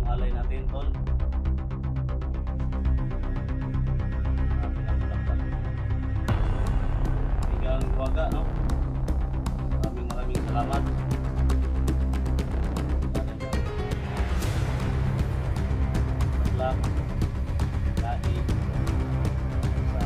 alay natin, tol. Grabe ng bulaklak. Bigang Hiwaga, no? Maraming salamat. Bulaklak, lahi, sa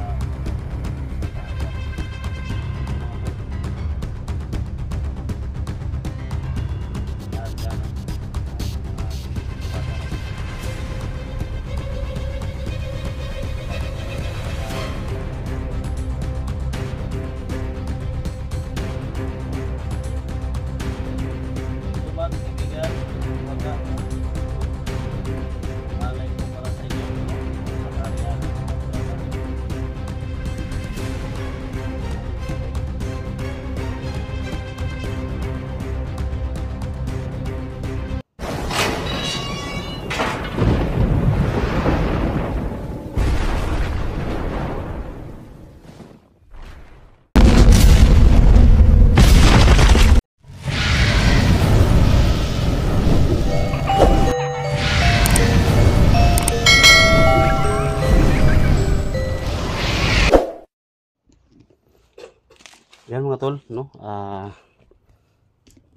yan mga tol, no?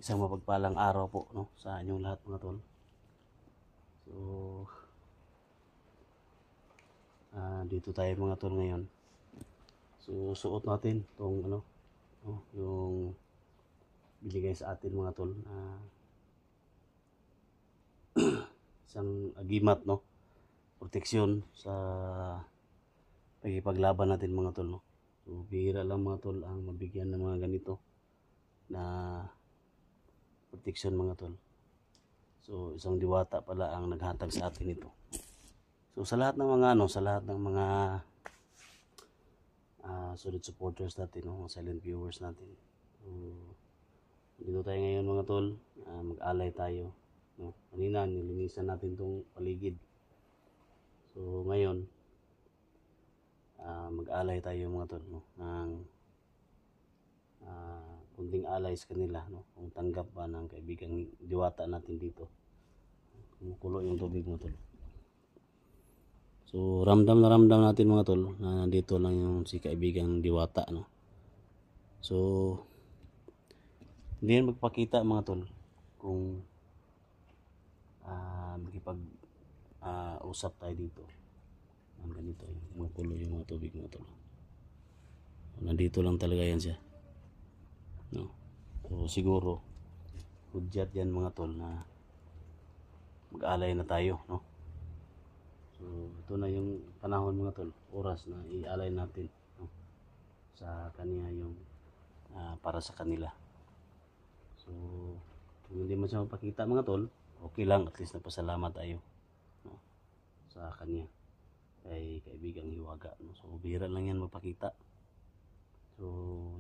Isang mapagpalang araw po, no, sa inyong lahat mga tol. So dito tayo mga tol ngayon. So suot natin tong ano, no, yung binigay sa atin mga tol, isang agimat, no, proteksyon sa pagipaglaban natin mga tol, no. So bihira lang mga tol ang mabigyan ng mga ganito na proteksyon mga tol. So isang diwata pala ang naghatag sa atin ito. So sa lahat ng mga ano, sa lahat ng mga solid supporters natin, no, silent viewers natin. So dito tayo ngayon mga tol, mag-alay tayo, no. Kanina nilinisan natin tong paligid. So ngayon mag-alay tayo mga tol, no, ng kunting alay sa kanila, no, kung tanggap ba ng kaibigang diwata natin dito. Kumukulo yung tubig mga tol. So ramdam na ramdam natin mga tol na nandito lang yung si kaibigang diwata, no. So hindi yan magpakita mga tol kung magipag usap tayo dito ng ganito, kumukulo yung mga tubig mga tol. Nandito lang talaga yan siya, no. So siguro hudyat yan mga tol na mag-alay na tayo, no. So ito na yung panahon mga tol, oras na i-alay natin, no, sa kanya yung para sa kanila. So kung hindi man siya mapakita mga tol, okay lang, at least napasalamat tayo, no, sa kanya, kay kaibigang Hiwaga, no. So bihira lang yan mapakita. So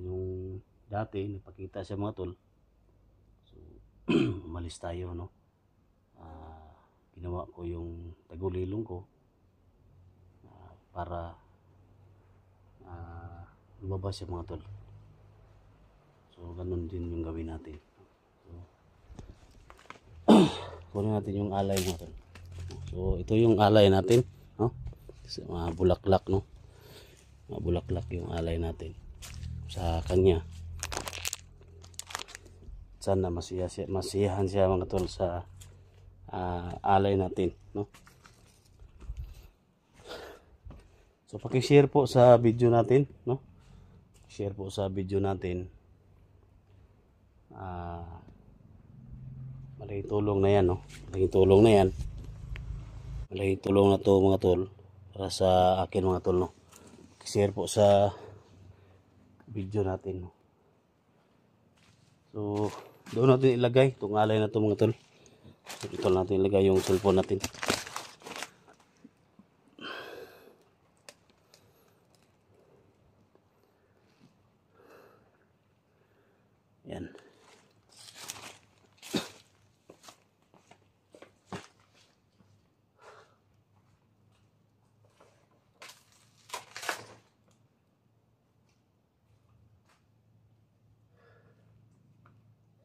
yung dati napakita siya mga tol, so umalis tayo, no. Ginawa ko yung tagulilong ko para lumabas siya mga tol. So ganun din yung gawin natin. So kunin natin yung alay mga tol. So ito yung alay natin, no. Mga bulaklak, no, mga bulaklak yung alay natin sa kanya. Sana masiyahan siya mga tol sa alay natin, no. So paki-share po sa video natin, no. Share po sa video natin. Malaking tulong na yan, no. Malaking tulong na yan. Malaking tulong na to mga tol para sa akin mga tol, no. Share po sa video natin, no. So doon natin ilagay itong alay na to mga tol. Ito natin ilagay yung cellphone natin. Yan.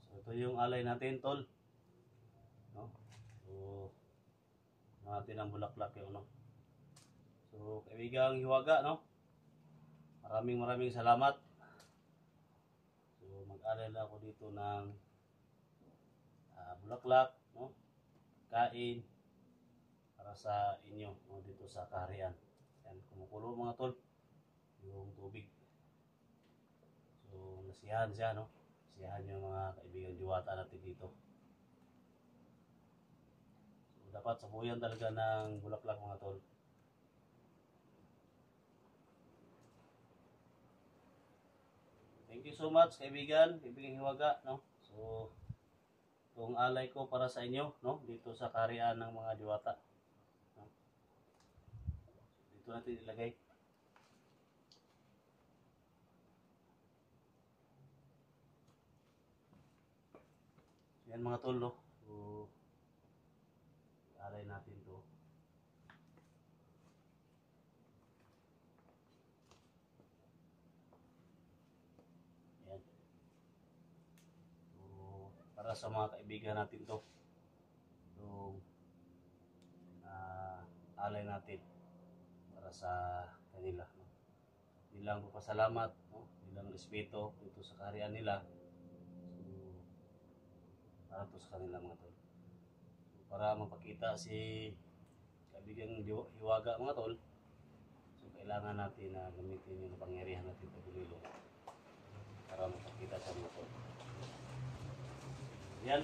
So ito yung alay natin tol, no? So natin ang bulaklak yung ano. So, kaibigang Hiwaga, no? Maraming salamat. So, mag-alay ako dito ng bulaklak, no? Kain para sa inyo, no? Dito sa kaharian. Yan, kumukulo mga tol, yung tubig. So, nasiyahan siya, no? Nasiyahan yung mga kaibigang diwata natin dito. So, dapat sabuyan talaga ng bulaklak mga tol. Thank you so much kaibigan Hiwaga, no? So, itong alay ko para sa inyo, no? Dito sa kaharian ng mga diwata. No? Dito natin ilagay. Yan mga tol, no? So, alay natin to. Yan. So, para sa mga kaibigan natin to. So, alay natin para sa kanila, no? Nilang papasalamat, no? Nilang respeto dito sa kaharian nila. Para to sa kanila mga tol. So, para mapakita si kaibigang Hiwaga mga tol, so kailangan natin na gamitin yung pangyarihan natin sa Bulilo para mapakita sa mga tol. Yan.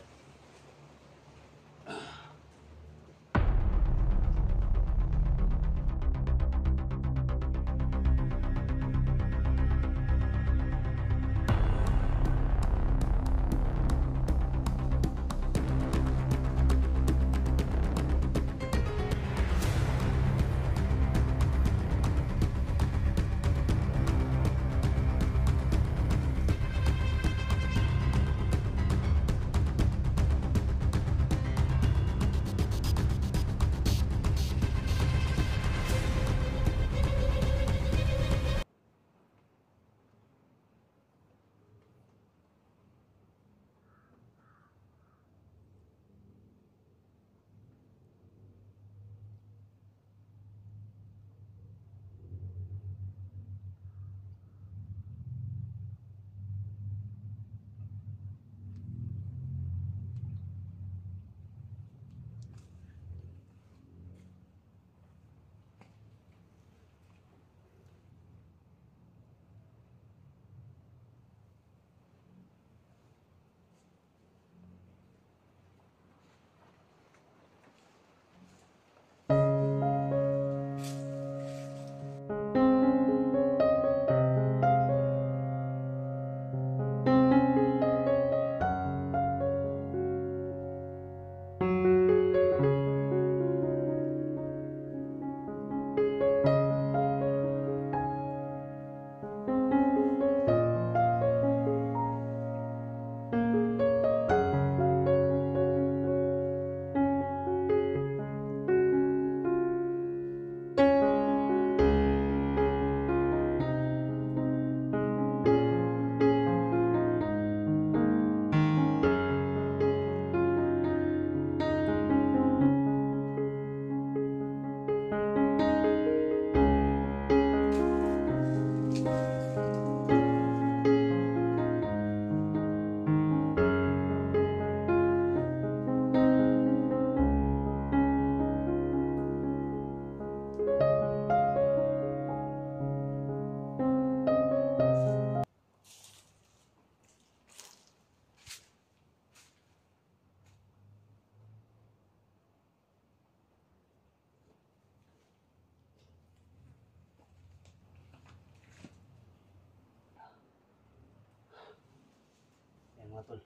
Mga tol.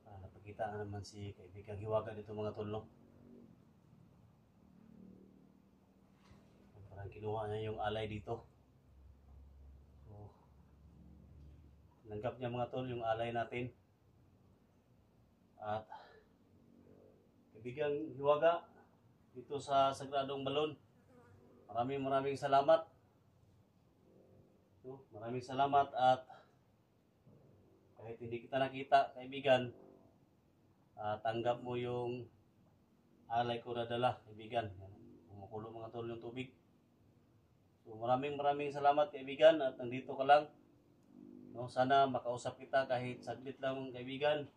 Napakita na naman si kaibigang Hiwaga dito mga tol, no? Parang kinuha niya yung alay dito. So, nanggap niya mga tol yung alay natin. At kaibigang Hiwaga dito sa Sagradong Balon, maraming salamat. No? Maraming salamat at kahit hindi kita nakita, kaibigan, tanggap mo yung alay ko na dala, kaibigan. Kumukulo mga tol yung tubig. So maraming salamat kaibigan at nandito ka lang. No, sana makausap kita kahit saglit lang kaibigan.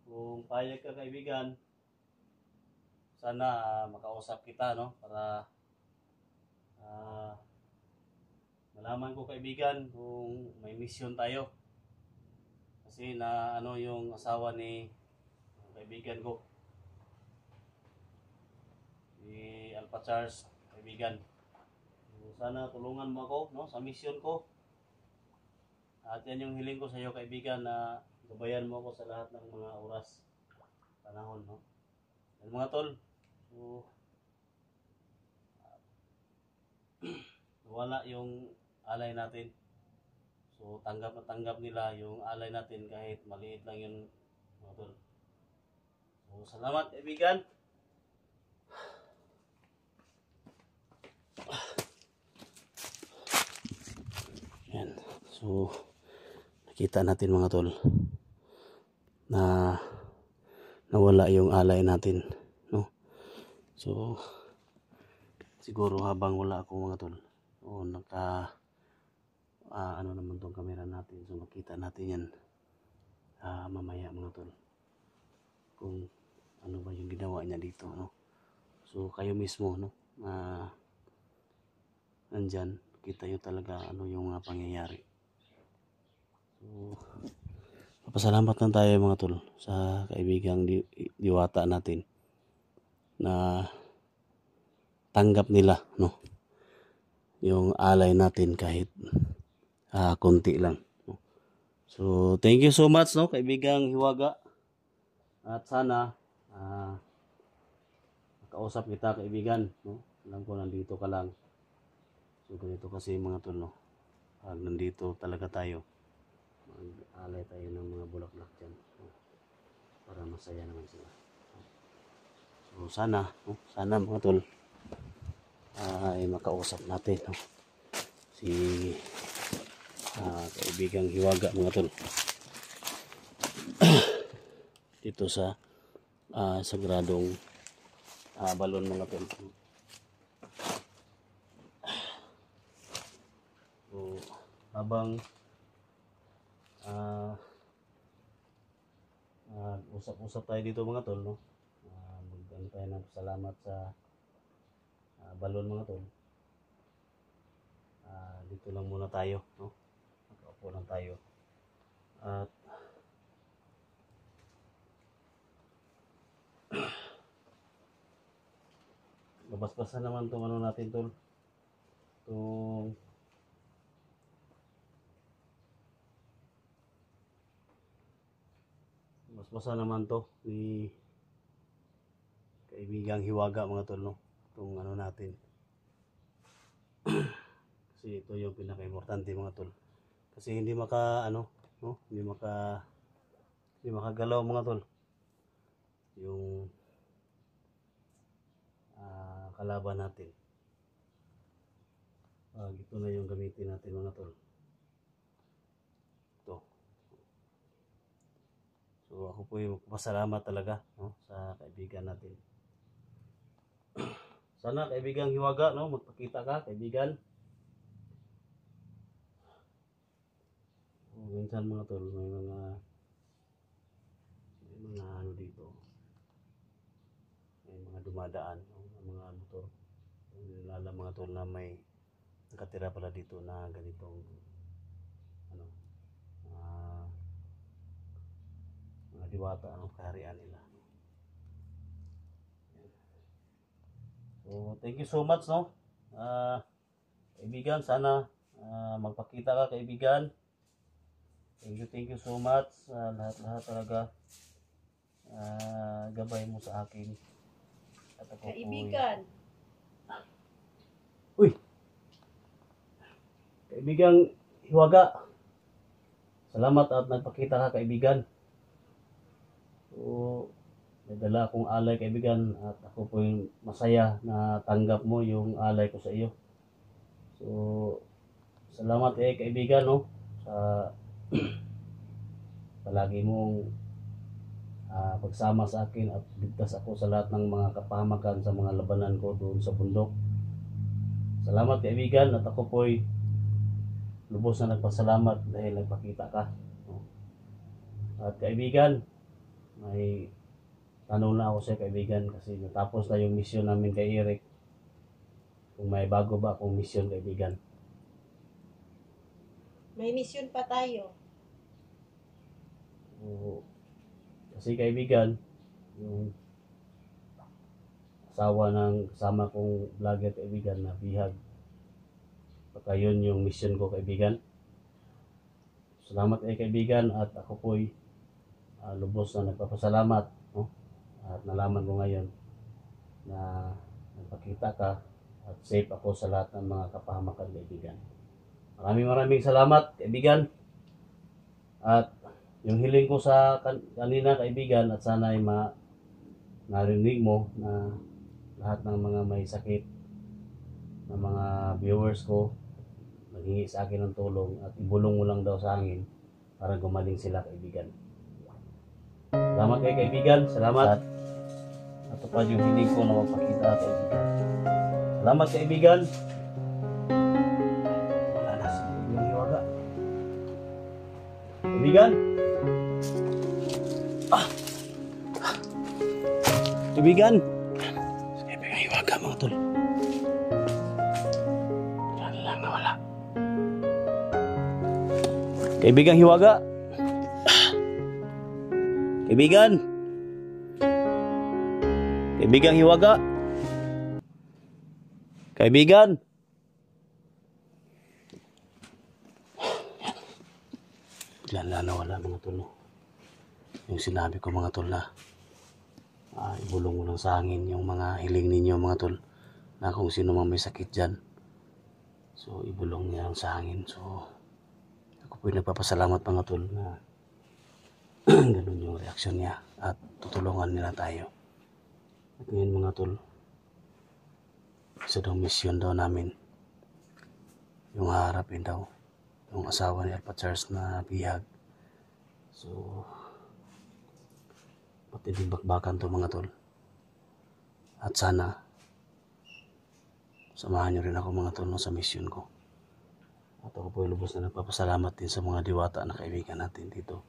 Kung payag ka kaibigan, sana makausap kita no para malaman ko kaibigan kung may mission tayo. Kasi na ano yung asawa ni kaibigan ko. Si Alpha Charles kaibigan. So, sana tulungan mo ako no sa mission ko. At yan yung hiling ko sa iyo kaibigan na gabayan mo ako sa lahat ng mga oras, panahon no. Yan mga tol. So wala yung alay natin. So tanggap na tanggap nila yung alay natin kahit maliit lang yun mga tol. So salamat kaibigan. Yan. So nakita natin mga tol na nawala yung alay natin no. So siguro habang wala ako mga tol, o ano naman tong camera natin, so makita natin yan mamaya mga tol kung ano ba yung ginawa niya dito no. So kayo mismo no nandyan kita nyo talaga ano yung pangyayari. So papasalamat lang tayo mga tol sa kaibigang diwata natin na tanggap nila no yung alay natin kahit konti lang no? So thank you so much no kaibigang Hiwaga, at sana makausap kita kaibigan no. Alam ko nandito ka lang. So ganito kasi mga tol no, pag nandito talaga tayo mag-alay tayo ng mga bulaklak dyan no? Para masaya naman sila. So sana no? Sana mga tol ay makausap natin no? Si kaibigang Hiwaga mga tol dito sa sagradong balon mga tol. So habang usap-usap tayo dito mga tol no, magdaan tayo ng salamat sa balon mga tol. Dito lang muna tayo no, magkaupo lang tayo at babasbasan naman itong ano natin tol, itong basbasan naman to ni kaibigang Hiwaga mga tol no, itong ano natin kasi ito yung pinaka-importante mga tol, kasi hindi maka ano no, hindi makagalaw mga tol yung kalaban natin. Ito na yung gamitin natin mga tol. Ito. So ako po yung pasalamat talaga no, sa kaibigan natin. Sana kaibigang Hiwaga no, magpakita ka kaibigan. Minsan mga tol may mga ano dito, may mga dumadaan no, mga motor, nilala mga tol na may nakatira pala dito na ganitong ano mga diwata ano, kaharian nila. So thank you so much no kaibigan, sana magpakita ka kaibigan. Thank you so much lahat talaga gabay mo sa akin at ako Kaibigan. Uy kaibigang Hiwaga, salamat at nagpakita ka kaibigan. So nadala akong alay kaibigan at ako po yung masaya na tanggap mo yung alay ko sa iyo. So salamat kaibigan no sa palagi mong pagsama sa akin at ligtas ako sa lahat ng mga kapahamakan sa mga labanan ko doon sa bundok. Salamat kaibigan, at ako po'y lubos na nagpasalamat dahil nagpakita ka. At kaibigan, may tanong na ako sa kaibigan kasi natapos na yung mission namin kay Eric. Kung may bago ba akong mission kaibigan? May mission pa tayo. Kasi kaibigan, yung asawa ng kasama kong vlogger kaibigan na bihag. Baka yun yung mission ko kaibigan. Salamat kaibigan, at ako po'y lubos na nagpapasalamat, no? At nalaman ko ngayon na nagpakita ka at safe ako sa lahat ng mga kapahamakan kaibigan. Maraming salamat kaibigan. At yung hiling ko sa kanina kaibigan, at sana ay narinig mo na lahat ng mga may sakit na mga viewers ko naghingi sa akin ng tulong, at ibulong mo lang daw sa akin para gumaling sila kaibigan. Salamat kay kaibigan, salamat. At pa yung hiling ko na mapakita kaibigan. Salamat kaibigan. Wala na si kaibigan Hiwaga. Kaibigan. Kaibigan. Si kaibigan Hiwaga mga tol. Wala lang na wala. Kaibigan Hiwaga. Kaibigan. Kaibigan Hiwaga. Kaibigan. Bigla na wala mga tol. Yung sinabi ko mga tol na ibulong mo lang sa hangin yung mga hiling ninyo mga tol, na kung sino mang may sakit dyan. So ibulong niya lang sa hangin. So ako po nagpapasalamat mga tol na ganun yung reaksyon niya, at tutulungan nila tayo. At ngayon mga tol, isa daw mission daw namin yung haharapin daw yung asawa ni Alpha Charles na bihag. So matinding bakbakan to mga tol, at sana samahan nyo rin ako mga tol sa mission ko. At ako po lubos na nagpapasalamat din sa mga diwata na kaibigan natin dito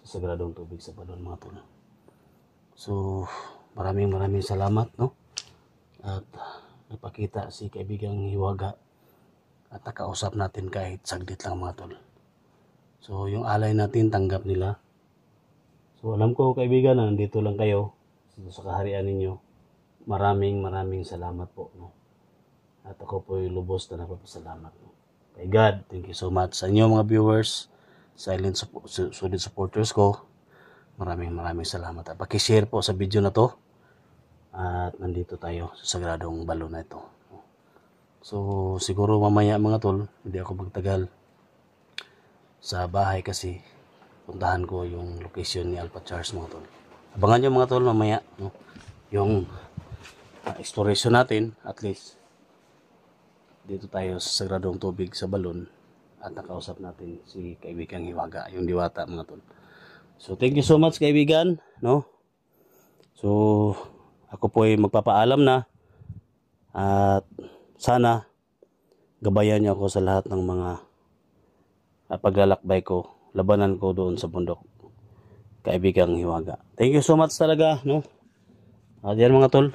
sa Sagradong Tubig sa Balon mga tol. So maraming salamat, no? At napakita si kaibigang Hiwaga at nakausap natin kahit saglit lang mga tol. So yung alay natin tanggap nila. So alam ko kaibigan na nandito lang kayo sa kaharian ninyo. Maraming salamat po, no? At ako po lubos na nagpapasalamat, no? Kay God, thank you so much sa inyo mga viewers, solid supporters ko. Maraming salamat. At paki-share po sa video na to. At nandito tayo sa Sagradong Balon na ito. So siguro mamaya mga tol, hindi ako magtagal sa bahay kasi puntahan ko yung location ni Alpha Charles mga tol. Abangan nyo mga tol mamaya, no? Yung exploration natin, at least dito tayo sa Sagradong Tubig sa Balon, at nakausap natin si kaibigang Hiwaga, yung diwata mga tol. So thank you so much kaibigan, no? So ako po ay magpapaalam na, at sana gabayan niyo ako sa lahat ng mga paglalakbay ko, labanan ko doon sa bundok, kaibigang Hiwaga. Thank you so much talaga, no? At yan mga tol,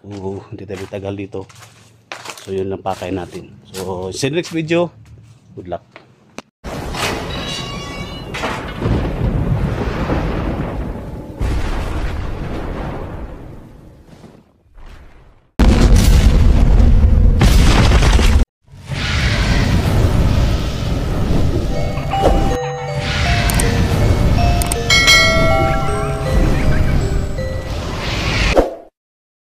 so hindi tayo tagal dito. So yun lang pakay natin. So see you next video. Good luck.